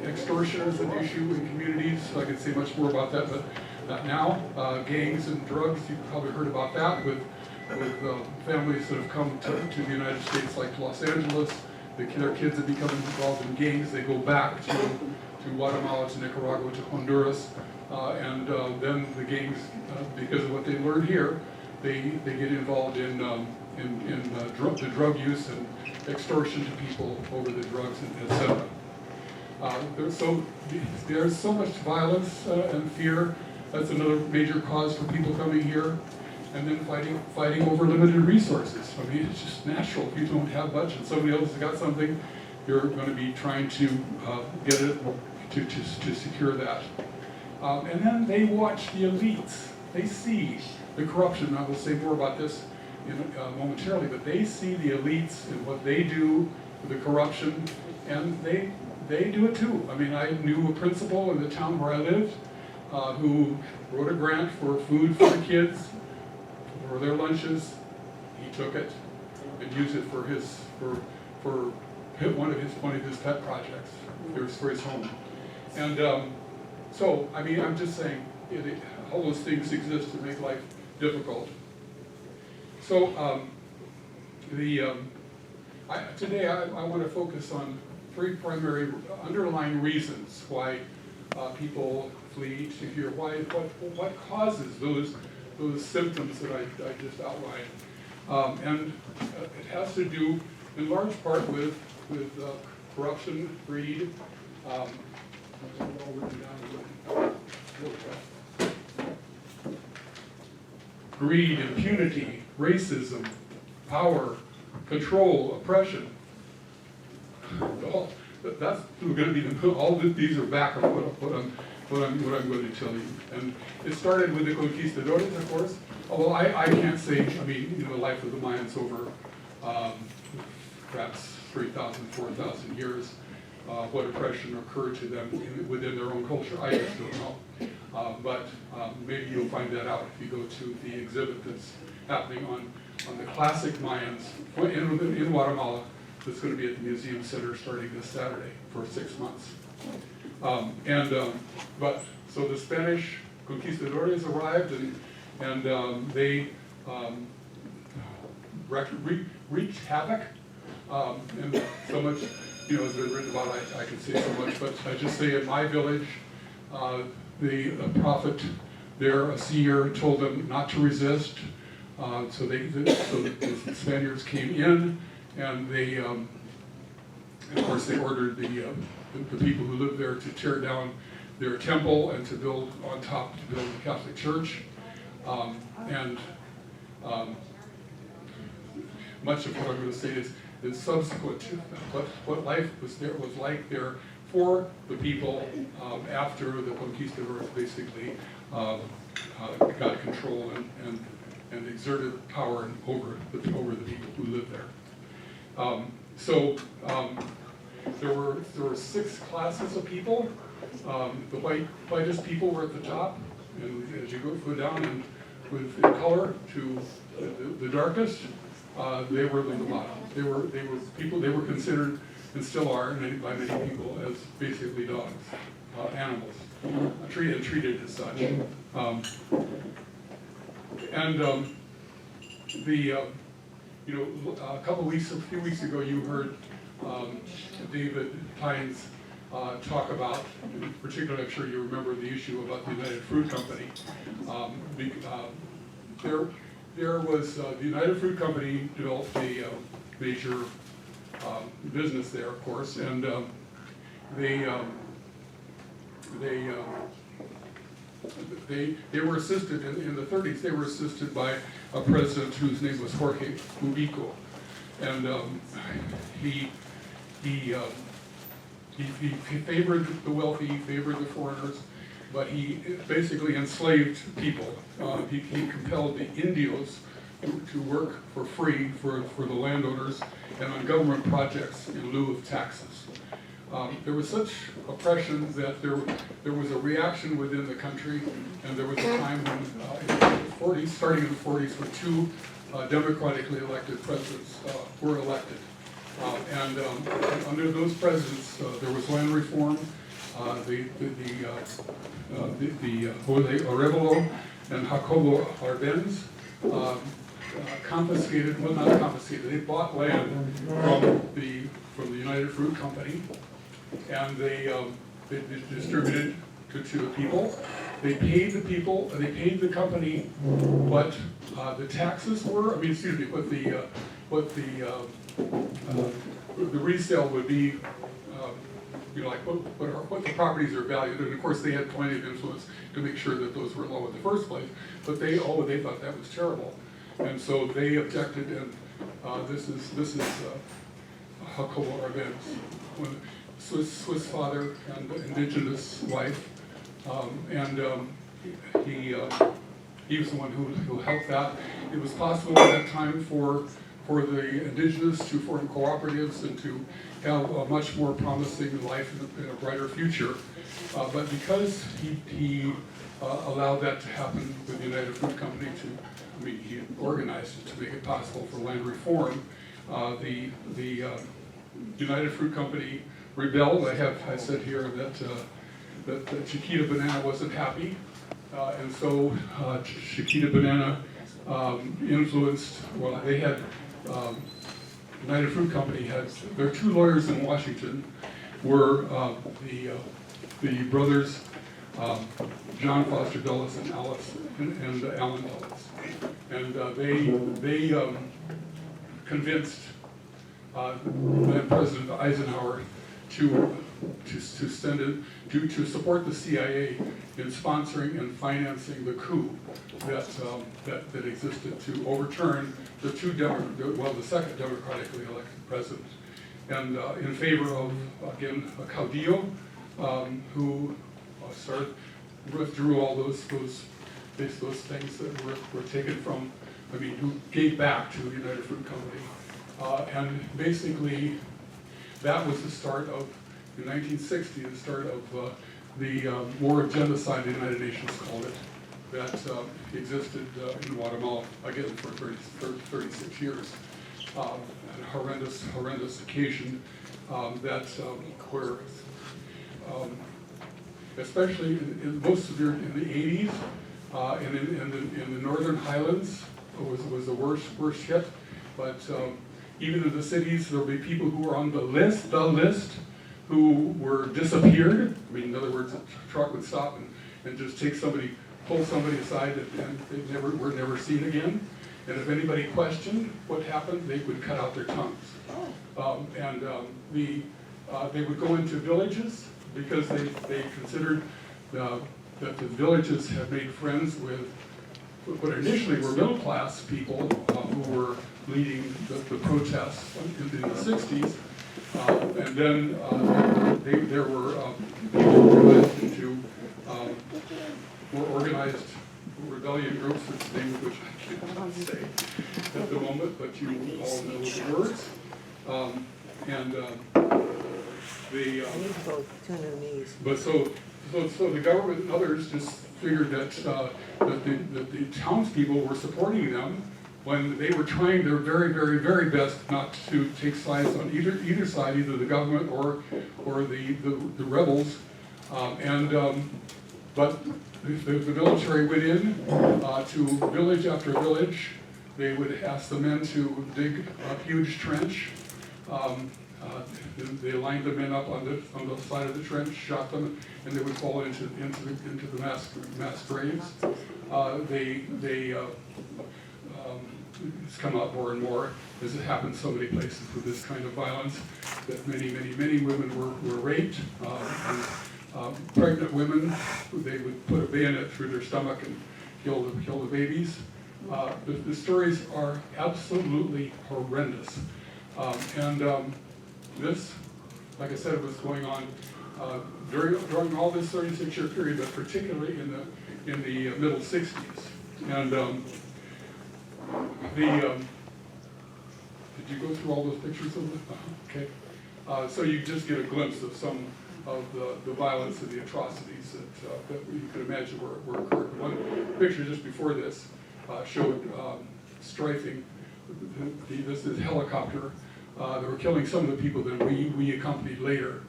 Extortion is an issue in communities, so I could say much more about that, but not now. Gangs and drugs, you've probably heard about that with families that have come to the United States, like Los Angeles. Their kids have become involved in gangs. They go back to Guatemala, to Nicaragua, to Honduras, and then the gangs, because of what they learned here, they get involved in the drug use and extortion to people over the drugs, etc. There's so much violence and fear. That's another major cause for people coming here. And then fighting over limited resources. I mean, it's just natural. If you don't have much and somebody else has got something, you're going to be trying to get it to secure that. And then they watch the elites. They see the corruption. I will say more about this momentarily, but they see the elites and what they do with the corruption, and they do it too. I mean, I knew a principal in the town where I lived who wrote a grant for food for the kids, for their lunches. He took it and used it for one of his pet projects. It was for his home. And so, I mean, I'm just saying, all those things exist to make life difficult. So, today I want to focus on three primary underlying reasons why people flee to here. What causes those symptoms that I just outlined, and it has to do in large part with corruption, greed, greed, impunity, racism, power, control, oppression. That's going to be all these are back of what I'm going to tell you. And it started with the conquistadores, of course. Although I can't say, I mean, the life of the Mayans over perhaps 3,000, 4,000 years, what oppression occurred to them within their own culture, I just don't know. But maybe you'll find that out if you go to the exhibit that's happening on the classic Mayans in Guatemala. That's going to be at the Museum Center starting this Saturday for 6 months. But so the Spanish conquistadores arrived and they wreaked havoc, and so much, has been written about. I could say so much, but I just say in my village, the prophet there, a seer, told them not to resist. So the Spaniards came in, and they, of course, they ordered the people who lived there to tear down their temple and to build on top, to build the Catholic Church. Much of what I'm going to say is subsequent to what life was like there for the people after the conquistadors basically got control and exerted power over the people who lived there. There were 6 classes of people. The whitest people were at the top. And as you go down and with the color to the darkest, they were the bottom. They were people. They were considered, and still are by many people, as basically dogs, animals, treated as such. A few weeks ago, you heard David Pines talk about, particularly, I'm sure you remember the issue about the United Fruit Company. There was the United Fruit Company developed a major business there, of course, and they were assisted in the 30s. They were assisted by a president whose name was Jorge Ubico, and he favored the wealthy, favored the foreigners, but he basically enslaved people. He compelled the Indios to work for free for the landowners and on government projects in lieu of taxes. There was such oppression that there was a reaction within the country, and there was a time when, starting in the 40s, when two democratically elected presidents were elected. And under those presidents, there was land reform. The Jose Arevalo and Jacobo Arbenz confiscated, well, not confiscated, they bought land from the United Fruit Company, and they distributed to the people. They paid the people, they paid the company what the taxes were, what the resale would be, like what the properties are valued, and of course they had plenty of influence to make sure that those were low in the first place, but they thought that was terrible, and so they objected, and this is Jacobo Arbenz, Swiss father and indigenous wife, and he was the one who helped that. It was possible at that time for the indigenous to form cooperatives and to have a much more promising life and a brighter future. But because he allowed that to happen with the United Fruit Company he organized it to make it possible for land reform, the United Fruit Company rebelled. I said here that Chiquita Banana wasn't happy, and so Chiquita Banana influenced, well, they had, United Fruit Company had, their two lawyers in Washington were the brothers John Foster Dulles and Alan Dulles, and they convinced then President Eisenhower to support the CIA in sponsoring and financing the coup that existed to overturn the second democratically elected president, and in favor of, again, a caudillo who withdrew all those things that were taken from, who gave back to the United Fruit Company, and basically that was the start of, in 1960, the start of the war of genocide the United Nations called it, that existed in Guatemala, again, for 36 years. A horrendous occasion where, especially in most severe in the 80s, and in the northern highlands was the worst hit, but even in the cities, there'll be people who are on the list, who were disappeared. In other words, a truck would stop and just pull somebody aside, and they were never seen again. And if anybody questioned what happened, they would cut out their tongues. They would go into villages because they considered that the villages had made friends with what initially were middle-class people who were leading the protests in the 60s. And then there were people organized into more organized rebellion groups, which I cannot say at the moment, but you all know the words. But so the government and others just figured that the townspeople were supporting them when they were trying their very, very, very best not to take sides on either side, either the government or the rebels. But the military went in to village after village. They would ask the men to dig a huge trench. They lined the men up on the side of the trench, shot them, and they would fall into the mass graves. It's come out more and more, as it happens so many places with this kind of violence, that many women were raped. Pregnant women, they would put a bayonet through their stomach and kill the babies. The stories are absolutely horrendous. This, like I said, was going on during all this 36-year period, but particularly in the middle 60s. And did you go through all those pictures of it? Okay. So you just get a glimpse of some of the violence and the atrocities that you could imagine were occurring. One picture just before this showed strafing. This is helicopter. They were killing some of the people that we accompanied later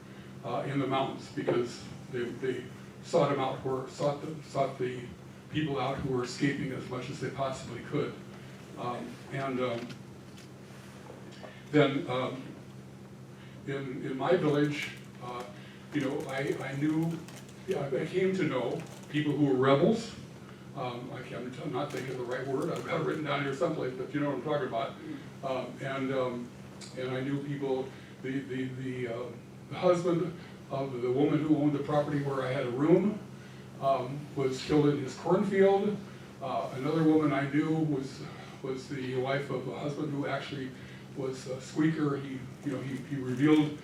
in the mountains, because they sought them out, sought the people out who were escaping as much as they possibly could. Then in my village, I came to know people who were rebels. I'm not thinking of the right word. I've got it written down here someplace, but you know what I'm talking about. And I knew people. The husband of the woman who owned the property where I had a room was killed in his cornfield. Another woman I knew was the wife of a husband who actually was a squeaker. He revealed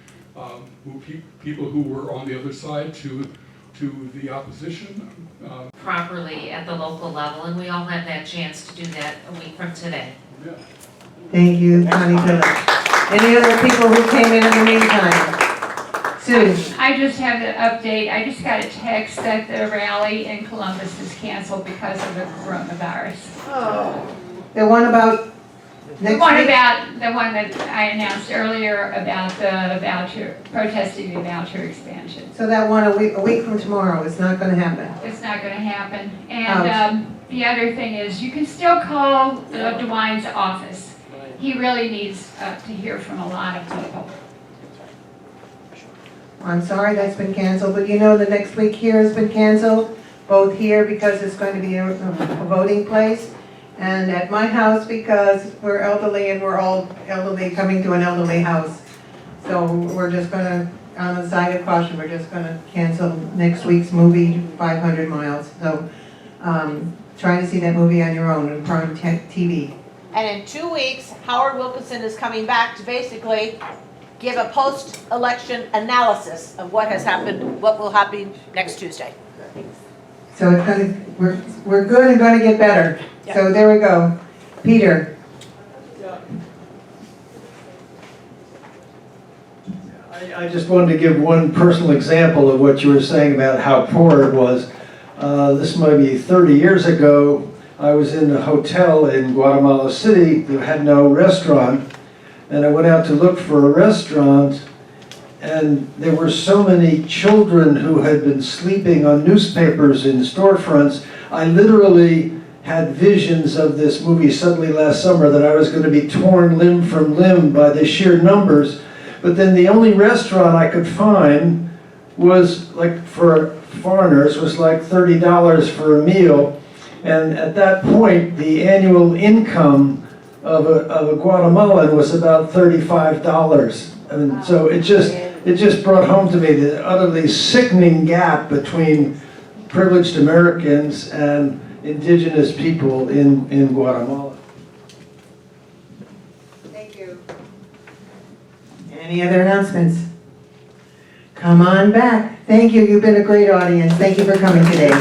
people who were on the other side to the opposition. Properly at the local level, and we all have that chance to do that a week from today. Yeah. Thank you, Connie Phillips. Any other people who came in the meantime? Sue? I just have an update. I just got a text that the rally in Columbus is canceled because of the coronavirus. Oh. The one about next week? The one that I announced earlier about the voucher, protesting the voucher expansion. So that one a week from tomorrow is not going to happen? It's not going to happen. And the other thing is, you can still call DeWine's office. He really needs to hear from a lot of people. I'm sorry that's been canceled, but the next week here has been canceled, both here because it's going to be a voting place, and at my house because we're elderly and we're all elderly coming to an elderly house. So we're just going to, on the side of caution, we're just going to cancel next week's movie, 500 Miles. So try to see that movie on your own on Prime TV. And in 2 weeks, Howard Wilkinson is coming back to basically give a post-election analysis of what has happened, what will happen next Tuesday. So it's we're good and going to get better. Yeah. So there we go. Peter. I just wanted to give one personal example of what you were saying about how poor it was. This might be 30 years ago. I was in a hotel in Guatemala City that had no restaurant, and I went out to look for a restaurant, and there were so many children who had been sleeping on newspapers in storefronts. I literally had visions of this movie Suddenly Last Summer, that I was going to be torn limb from limb by the sheer numbers. But then the only restaurant I could find was, like, for foreigners, was like $30 for a meal. And at that point, the annual income of a Guatemalan was about $35. I mean, so it just brought home to me the utterly sickening gap between privileged Americans and indigenous people in Guatemala. Thank you. Any other announcements? Come on back. Thank you. You've been a great audience. Thank you for coming today.